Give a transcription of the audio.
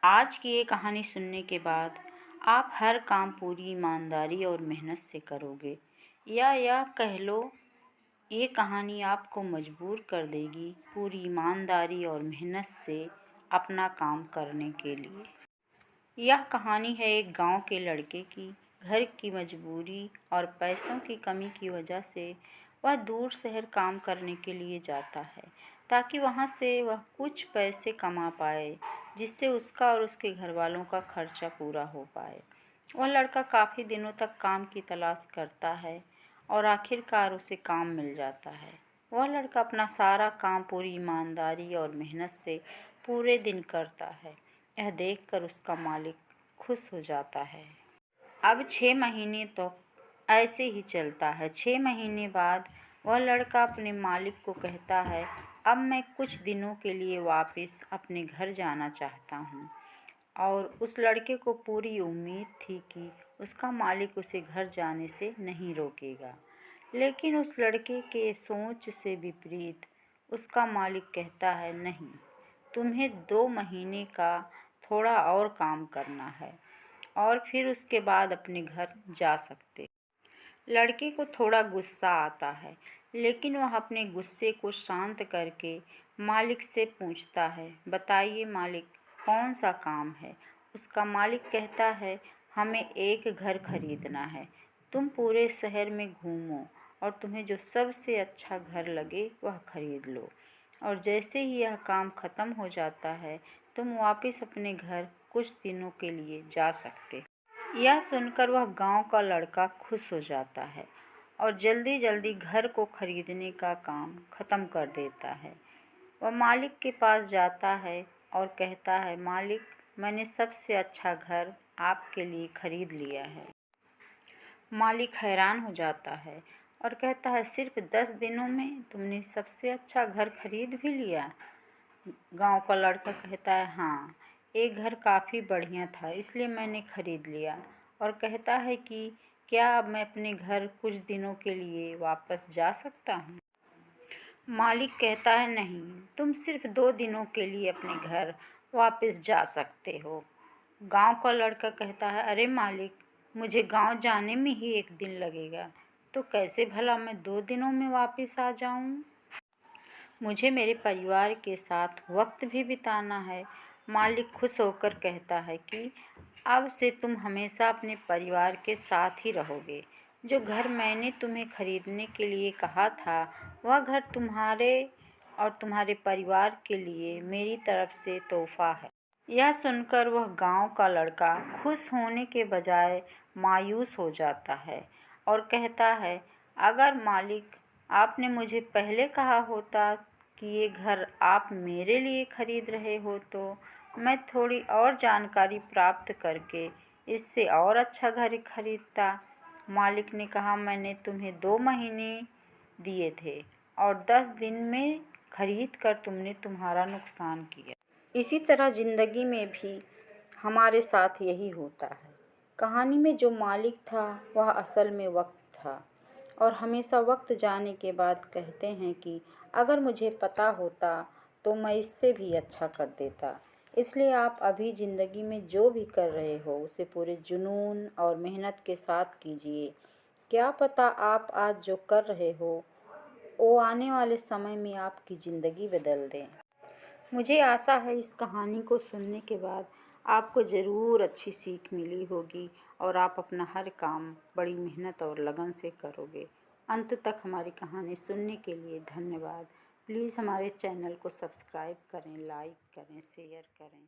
आज की ये कहानी सुनने के बाद आप हर काम पूरी ईमानदारी और मेहनत से करोगे, या कह लो ये कहानी आपको मजबूर कर देगी पूरी ईमानदारी और मेहनत से अपना काम करने के लिए। यह कहानी है एक गांव के लड़के की। घर की मजबूरी और पैसों की कमी की वजह से वह दूर शहर काम करने के लिए जाता है, ताकि वहां से वह कुछ पैसे कमा पाए, जिससे उसका और उसके घर वालों का खर्चा पूरा हो पाए। वह लड़का काफ़ी दिनों तक काम की तलाश करता है और आखिरकार उसे काम मिल जाता है। वह लड़का अपना सारा काम पूरी ईमानदारी और मेहनत से पूरे दिन करता है। यह देखकर उसका मालिक खुश हो जाता है। अब 6 महीने तो ऐसे ही चलता है। 6 महीने बाद वह लड़का अपने मालिक को कहता है, अब मैं कुछ दिनों के लिए वापस अपने घर जाना चाहता हूँ। और उस लड़के को पूरी उम्मीद थी कि उसका मालिक उसे घर जाने से नहीं रोकेगा। लेकिन उस लड़के के सोच से विपरीत उसका मालिक कहता है, नहीं, तुम्हें 2 महीने का थोड़ा और काम करना है और फिर उसके बाद अपने घर जा सकते। लड़के को थोड़ा गुस्सा आता है, लेकिन वह अपने गुस्से को शांत करके मालिक से पूछता है, बताइए मालिक, कौन सा काम है। उसका मालिक कहता है, हमें एक घर खरीदना है। तुम पूरे शहर में घूमो और तुम्हें जो सबसे अच्छा घर लगे वह खरीद लो, और जैसे ही यह काम ख़त्म हो जाता है तुम वापस अपने घर कुछ दिनों के लिए जा सकते। यह सुनकर वह गांव का लड़का खुश हो जाता है और जल्दी जल्दी घर को खरीदने का काम ख़त्म कर देता है। वह मालिक के पास जाता है और कहता है, मालिक, मैंने सबसे अच्छा घर आपके लिए खरीद लिया है। मालिक हैरान हो जाता है और कहता है, सिर्फ 10 दिनों में तुमने सबसे अच्छा घर खरीद भी लिया। गांव का लड़का कहता है, हाँ, एक घर काफ़ी बढ़िया था इसलिए मैंने खरीद लिया। और कहता है कि क्या अब मैं अपने घर कुछ दिनों के लिए वापस जा सकता हूँ। मालिक कहता है, नहीं, तुम सिर्फ 2 दिनों के लिए अपने घर वापस जा सकते हो। गांव का लड़का कहता है, अरे मालिक, मुझे गांव जाने में ही 1 दिन लगेगा, तो कैसे भला मैं 2 दिनों में वापस आ जाऊँ। मुझे मेरे परिवार के साथ वक्त भी बिताना है। मालिक खुश होकर कहता है कि अब से तुम हमेशा अपने परिवार के साथ ही रहोगे। जो घर मैंने तुम्हें खरीदने के लिए कहा था, वह घर तुम्हारे और तुम्हारे परिवार के लिए मेरी तरफ से तोहफा है। यह सुनकर वह गांव का लड़का खुश होने के बजाय मायूस हो जाता है और कहता है, अगर मालिक, आपने मुझे पहले कहा होता कि ये घर आप मेरे लिए खरीद रहे हो, तो मैं थोड़ी और जानकारी प्राप्त करके इससे और अच्छा घर खरीदता। मालिक ने कहा, मैंने तुम्हें 2 महीने दिए थे और 10 दिन में खरीद कर तुमने तुम्हारा नुकसान किया। इसी तरह ज़िंदगी में भी हमारे साथ यही होता है। कहानी में जो मालिक था वह असल में वक्त था, और हमेशा वक्त जाने के बाद कहते हैं कि अगर मुझे पता होता तो मैं इससे भी अच्छा कर देता। इसलिए आप अभी ज़िंदगी में जो भी कर रहे हो उसे पूरे जुनून और मेहनत के साथ कीजिए। क्या पता आप आज जो कर रहे हो वो आने वाले समय में आपकी ज़िंदगी बदल दें। मुझे आशा है इस कहानी को सुनने के बाद आपको ज़रूर अच्छी सीख मिली होगी और आप अपना हर काम बड़ी मेहनत और लगन से करोगे। अंत तक हमारी कहानी सुनने के लिए धन्यवाद। प्लीज़ हमारे चैनल को सब्सक्राइब करें, लाइक करें, शेयर करें।